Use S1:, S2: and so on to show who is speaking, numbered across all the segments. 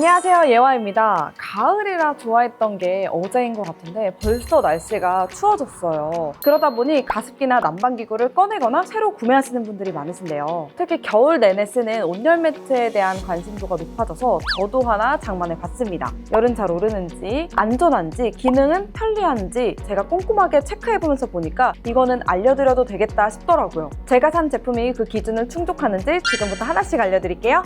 S1: 안녕하세요, 예화입니다. 가을이라 좋아했던 게 어제인 것 같은데 벌써 날씨가 추워졌어요. 그러다 보니 가습기나 난방기구를 꺼내거나 새로 구매하시는 분들이 많으신데요. 특히 겨울 내내 쓰는 온열 매트에 대한 관심도가 높아져서 저도 하나 장만해 봤습니다. 열은 잘 오르는지, 안전한지, 기능은 편리한지 제가 꼼꼼하게 체크해보면서 보니까 이거는 알려드려도 되겠다 싶더라고요. 제가 산 제품이 그 기준을 충족하는지 지금부터 하나씩 알려드릴게요.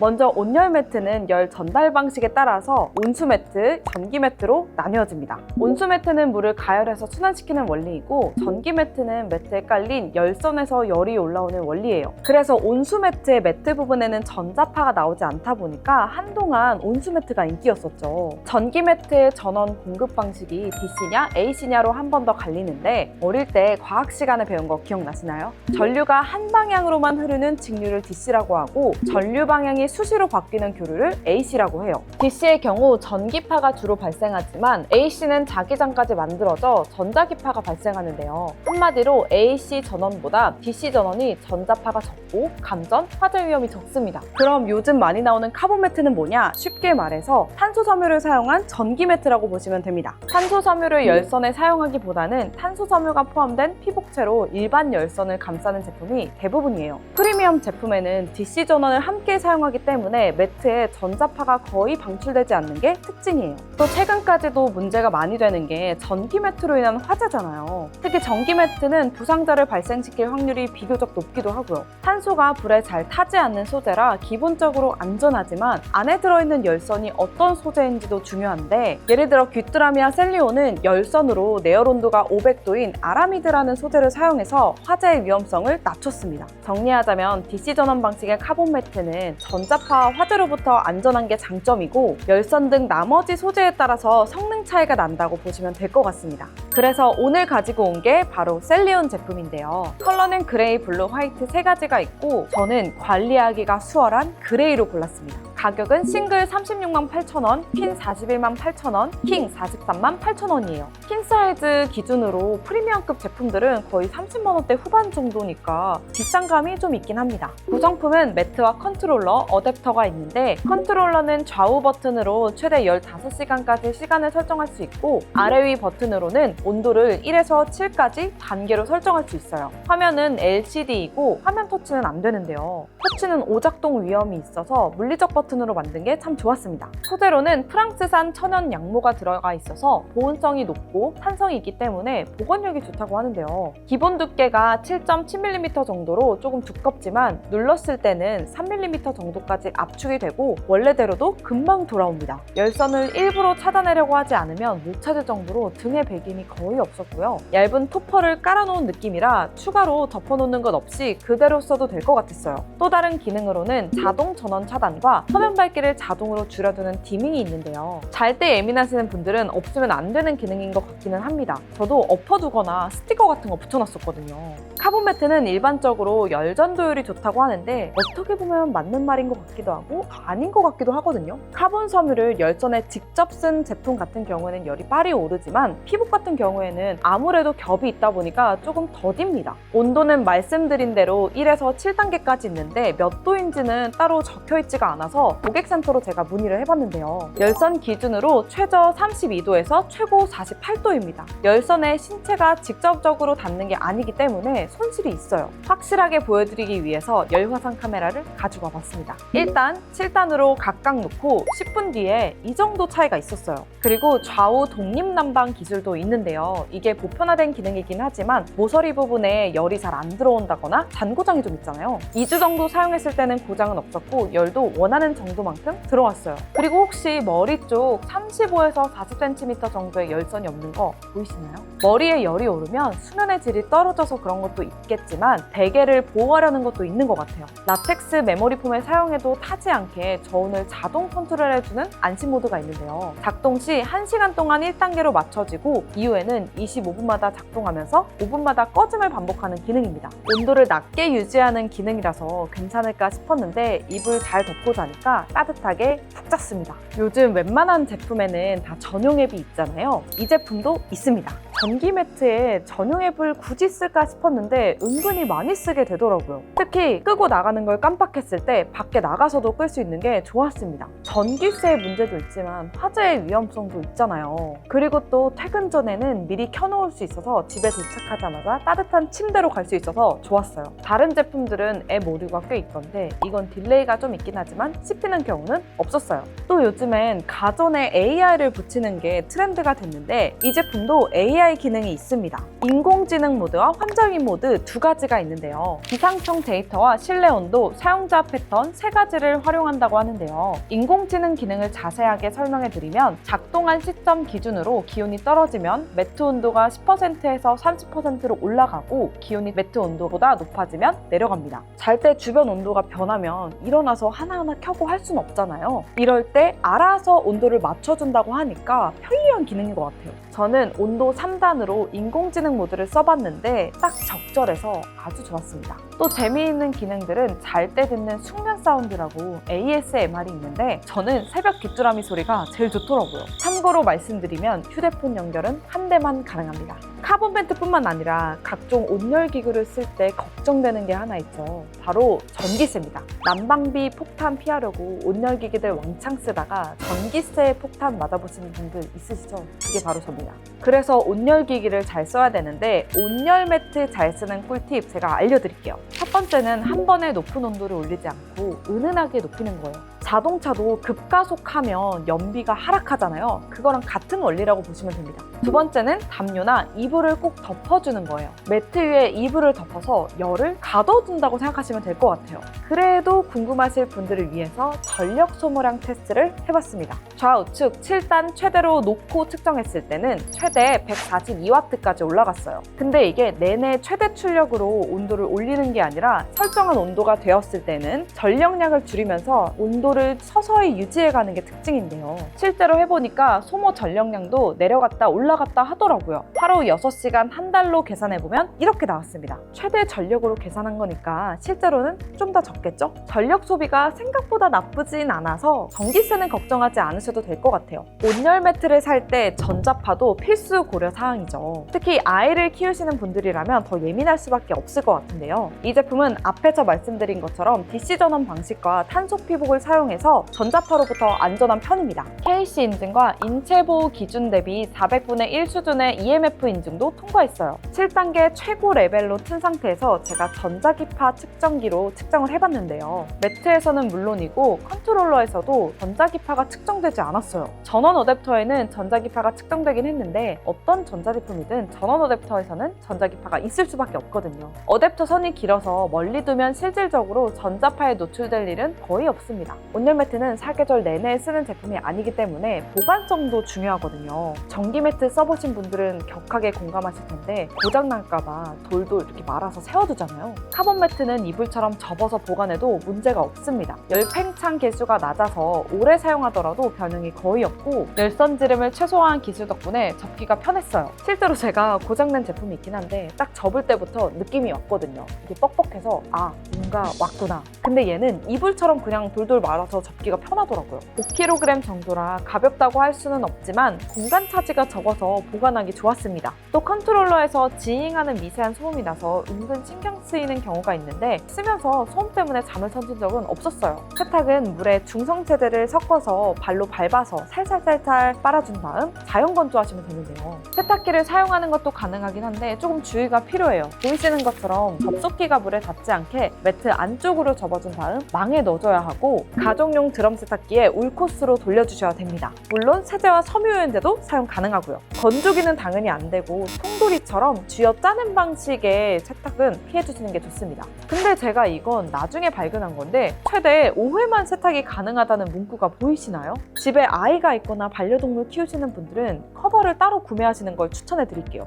S1: 먼저 온열 매트는 열 전달 방식에 따라서 온수 매트, 전기 매트로 나뉘어집니다. 온수 매트는 물을 가열해서 순환시키는 원리이고 전기 매트는 매트에 깔린 열선에서 열이 올라오는 원리예요. 그래서 온수 매트의 매트 부분에는 전자파가 나오지 않다 보니까 한동안 온수 매트가 인기였었죠. 전기 매트의 전원 공급 방식이 DC냐 AC냐로 한 번 더 갈리는데 어릴 때 과학 시간에 배운 거 기억나시나요? 전류가 한 방향으로만 흐르는 직류를 DC라고 하고 전류 방향이 수시로 바뀌는 교류를 AC라고 해요. DC의 경우 전기파가 주로 발생하지만 AC는 자기장까지 만들어져 전자기파가 발생하는데요. 한마디로 AC 전원보다 DC 전원이 전자파가 적고 감전, 화재 위험이 적습니다. 그럼 요즘 많이 나오는 카본 매트는 뭐냐? 쉽게 말해서 탄소섬유를 사용한 전기 매트라고 보시면 됩니다. 탄소섬유를 열선에 사용하기보다는 탄소섬유가 포함된 피복체로 일반 열선을 감싸는 제품이 대부분이에요. 프리미엄 제품에는 DC 전원을 함께 사용하기 때문에 매트에 전자파가 거의 방출되지 않는 게 특징이에요. 또 최근까지도 문제가 많이 되는 게 전기 매트로 인한 화재잖아요. 특히 전기 매트는 부상자를 발생시킬 확률이 비교적 높기도 하고요. 탄소가 불에 잘 타지 않는 소재라 기본적으로 안전하지만 안에 들어있는 열선이 어떤 소재인지도 중요한데 예를 들어 귀뚜라미와 셀리온은 열선으로 내열 온도가 500도인 아라미드라는 소재를 사용해서 화재의 위험성을 낮췄습니다. 정리하자면 DC 전원 방식의 카본 매트는 전자파 화재로부터 안전한 게 장점이고 열선 등 나머지 소재에 따라서 성능 차이가 난다고 보시면 될 것 같습니다. 그래서 오늘 가지고 온 게 바로 셀리온 제품인데요. 컬러는 그레이, 블루, 화이트 세 가지가 있고 저는 관리하기가 수월한 그레이로 골랐습니다. 가격은 싱글 36만 8천원, 퀸 41만 8천원, 킹 43만 8천원이에요. 퀸 사이즈 기준으로 프리미엄급 제품들은 거의 30만원대 후반 정도니까 비싼 감이 좀 있긴 합니다. 구성품은 매트와 컨트롤러, 어댑터가 있는데 컨트롤러는 좌우 버튼으로 최대 15시간까지 시간을 설정할 수 있고 아래 위 버튼으로는 온도를 1에서 7까지 단계로 설정할 수 있어요. 화면은 LCD이고 화면 터치는 안 되는데요. 터치는 오작동 위험이 있어서 물리적 버튼으로 만든 게 참 좋았습니다. 소재로는 프랑스산 천연 양모가 들어가 있어서 보온성이 높고 탄성이 있기 때문에 보건력이 좋다고 하는데요. 기본 두께가 7.7mm 정도로 조금 두껍지만 눌렀을 때는 3mm 정도까지 압축이 되고 원래대로도 금방 돌아옵니다. 열선을 일부러 차단하려고 하지 않으면 못 찾을 정도로 등에 배김이 거의 없었고요. 얇은 토퍼를 깔아놓은 느낌이라 추가로 덮어놓는 것 없이 그대로 써도 될 것 같았어요. 또 다른 기능으로는 자동 전원 차단과 화면 밝기를 자동으로 줄여두는 디밍이 있는데요. 잘 때 예민하시는 분들은 없으면 안 되는 기능인 것 같기는 합니다. 저도 엎어두거나 스티커 같은 거 붙여놨었거든요. 카본 매트는 일반적으로 열 전도율이 좋다고 하는데 어떻게 보면 맞는 말인 것 같기도 하고 아닌 것 같기도 하거든요. 카본 섬유를 열선에 직접 쓴 제품 같은 경우에는 열이 빨리 오르지만 피복 같은 경우에는 아무래도 겹이 있다 보니까 조금 더딥니다. 온도는 말씀드린 대로 1에서 7단계까지 있는데 몇 도인지는 따로 적혀있지가 않아서 고객센터로 제가 문의를 해봤는데요. 열선 기준으로 최저 32도에서 최고 48도입니다. 열선에 신체가 직접적으로 닿는 게 아니기 때문에 손실이 있어요. 확실하게 보여드리기 위해서 열화상 카메라를 가지고 와봤습니다. 일단 7단으로 각각 놓고 10분 뒤에 이 정도 차이가 있었어요. 그리고 좌우 독립난방 기술도 있는데요. 이게 보편화된 기능이긴 하지만 모서리 부분에 열이 잘 안 들어온다거나 잔고장이 좀 있잖아요. 2주 정도 사용했을 때는 고장은 없었고 열도 원하는 정도만큼 들어왔어요. 그리고 혹시 머리 쪽 35에서 40cm 정도의 열선이 없는 거 보이시나요? 머리에 열이 오르면 수면의 질이 떨어져서 그런 것도 있겠지만 베개를 보호하려는 것도 있는 것 같아요. 라텍스 메모리 폼을 사용해도 타지 않게 저온을 자동 컨트롤해주는 안심 모드가 있는데요. 작동 시 1시간 동안 1단계로 맞춰지고 이후에는 25분마다 작동하면서 5분마다 꺼짐을 반복하는 기능입니다. 온도를 낮게 유지하는 기능이라서 괜찮을까 싶었는데 이불 잘 덮고 자니까 따뜻하게 푹 잤습니다. 요즘 웬만한 제품에는 다 전용 앱이 있잖아요. 이 제품도 있습니다. 전기 매트에 전용 앱을 굳이 쓸까 싶었는데 은근히 많이 쓰게 되더라고요. 특히 끄고 나가는 걸 깜빡했을 때 밖에 나가서도 끌 수 있는 게 좋았습니다. 전기세의 문제도 있지만 화재의 위험성도 있잖아요. 그리고 또 퇴근 전에는 미리 켜놓을 수 있어서 집에 도착하자마자 따뜻한 침대로 갈 수 있어서 좋았어요. 다른 제품들은 앱 오류가 꽤 있던데 이건 딜레이가 좀 있긴 하지만 씹히는 경우는 없었어요. 또 요즘엔 가전에 AI를 붙이는 게 트렌드가 됐는데 이 제품도 AI 기능이 있습니다. 인공지능 모드와 환정인 모드 두 가지가 있는데요. 기상청 데이터와 실내 온도, 사용자 패턴 세 가지를 활용한다고 하는데요. 인공지능 기능을 자세하게 설명해 드리면 작동한 시점 기준으로 기온이 떨어지면 매트 온도가 10%에서 30%로 올라가고 기온이 매트 온도보다 높아지면 내려갑니다. 잘 때 주변 온도가 변하면 일어나서 하나하나 켜고 할 수는 없잖아요. 이럴 때 알아서 온도를 맞춰준다고 하니까 편리한 기능인 것 같아요. 저는 온도 3단으로 인공지능 모드를 써봤는데 딱 적절해서 아주 좋았습니다. 또 재미있는 기능들은 잘 때 듣는 숙면 사운드라고 ASMR이 있는데 저는 새벽 귀뚜라미 소리가 제일 좋더라고요. 참고로 말씀드리면 휴대폰 연결은 한 대만 가능합니다. 카본 벤트뿐만 아니라 각종 온열 기구를 쓸 때 걱정되는 게 하나 있죠. 바로 전기세입니다. 난방비 폭탄 피하려고 온열 기기들 왕창 쓰다가 전기세 폭탄 맞아보시는 분들 있으시죠? 그게 바로 접니다. 그래서 온열 기기를 잘 써야 되는데 온열 매트 잘 쓰는 꿀팁 제가 알려드릴게요. 첫 번째는 한 번에 높은 온도를 올리지 않고 은은하게 높이는 거예요. 자동차도 급가속하면 연비가 하락하잖아요. 그거랑 같은 원리라고 보시면 됩니다. 두 번째는 담요나 이불을 꼭 덮어주는 거예요. 매트 위에 이불을 덮어서 열을 가둬둔다고 생각하시면 될 것 같아요. 그래도 궁금하실 분들을 위해서 전력 소모량 테스트를 해봤습니다. 좌우측 7단 최대로 놓고 측정했을 때는 최대 142W까지 올라갔어요. 근데 이게 내내 최대 출력으로 온도를 올리는 게 아니라 설정한 온도가 되었을 때는 전력량을 줄이면서 온도를 서서히 유지해가는 게 특징인데요. 실제로 해보니까 소모 전력량도 내려갔다 올라갔다 하더라고요. 하루 6시간 한 달로 계산해보면 이렇게 나왔습니다. 최대 전력으로 계산한 거니까 실제로는 좀 더 적겠죠? 전력 소비가 생각보다 나쁘진 않아서 전기세는 걱정하지 않으셔도 될 것 같아요. 온열 매트를 살 때 전자파도 필수 고려 사항이죠. 특히 아이를 키우시는 분들이라면 더 예민할 수밖에 없을 것 같은데요. 이 제품은 앞에서 말씀드린 것처럼 DC 전원 방식과 탄소 피복을 사용해서 전자파로부터 안전한 편입니다. KC 인증과 인체 보호 기준 대비 400분의 1 수준의 EMF 인증도 통과했어요. 7단계 최고 레벨로 튼 상태에서 제가 전자기파 측정기로 측정을 해봤는데요. 매트에서는 물론이고 컨트롤러에서도 전자기파가 측정되지 않았어요. 전원 어댑터에는 전자기파가 측정되긴 했는데 어떤 전자제품이든 전원 어댑터에서는 전자기파가 있을 수밖에 없거든요. 어댑터 선이 길어서 멀리 두면 실질적으로 전자파에 노출될 일은 거의 없습니다. 온열 매트는 사계절 내내 쓰는 제품이 아니기 때문에 보관성도 중요하거든요. 전기 매트 써보신 분들은 격하게 공감하실 텐데 고장날까봐 돌돌 이렇게 말아서 세워두잖아요. 카본 매트는 이불처럼 접어서 보관해도 문제가 없습니다. 열팽창 개수가 낮아서 오래 사용하더라도 변형이 거의 없고 열선지름을 최소화한 기술 덕분에 접기가 편했어요. 실제로 제가 고장난 제품이 있긴 한데 딱 접을 때부터 느낌이 왔거든요. 이게 뻑뻑해서 아 뭔가 왔구나. 근데 얘는 이불처럼 그냥 돌돌 말아서 접기가 편하더라고요. 5kg 정도라 가볍다고 할 수는 없지만 공간 차지가 적어서 보관하기 좋았습니다. 또 컨트롤러에서 지잉하는 미세한 소음이 나서 은근 신경 쓰이는 경우가 있는데 쓰면서 소음 때문에 잠을 설친 적은 없었어요. 세탁은 물에 중성세제를 섞어서 발로 밟아서 살살살살 빨아준 다음 자연 건조하시면 되는데요. 세탁기를 사용하는 것도 가능하긴 한데 조금 주의가 필요해요. 보이시는 것처럼 접속기가 물에 닿지 않게 매트 안쪽으로 접어준 다음 망에 넣어줘야 하고 가정용 드럼 세탁기에 울코스로 돌려주셔야 됩니다. 물론 세제와 섬유유연제도 사용 가능하고요. 건조기는 당연히 안 되고 통돌이처럼 쥐어 짜는 방식의 세탁은 피해주시는 게 좋습니다. 근데 제가 이건 나중에 발견한 건데 최대 5회만 세탁이 가능하다는 문구가 보이시나요? 집에 아이가 있거나 반려동물 키우시는 분들은 커버를 따로 구매하시는 걸 추천해 드릴게요.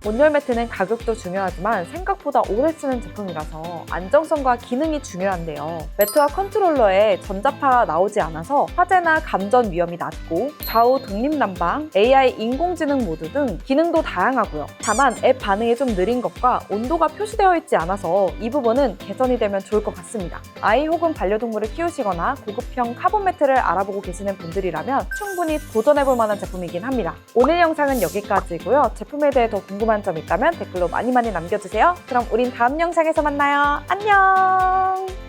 S1: 온열 매트는 가격도 중요하지만 생각보다 오래 쓰는 제품이라서 안정성과 기능이 중요한데요. 매트와 컨트롤러에 전자파가 나오지 않아서 화재나 감전 위험이 낮고 좌우 독립난방, AI 인공지능 모드 등 기능도 다양하고요. 다만 앱 반응이 좀 느린 것과 온도가 표시되어 있지 않아서 이 부분은 개선이 되면 좋을 것 같습니다. 아이 혹은 반려동물을 키우시거나 고급형 카본 매트를 알아보고 계시는 분들이라면 충분히 도전해볼 만한 제품이긴 합니다. 오늘 영상은 여기까지고요. 제품에 대해 더 궁금한 점 있다면 댓글로 많이 남겨주세요. 그럼 우린 다음 영상에서 만나요. 안녕!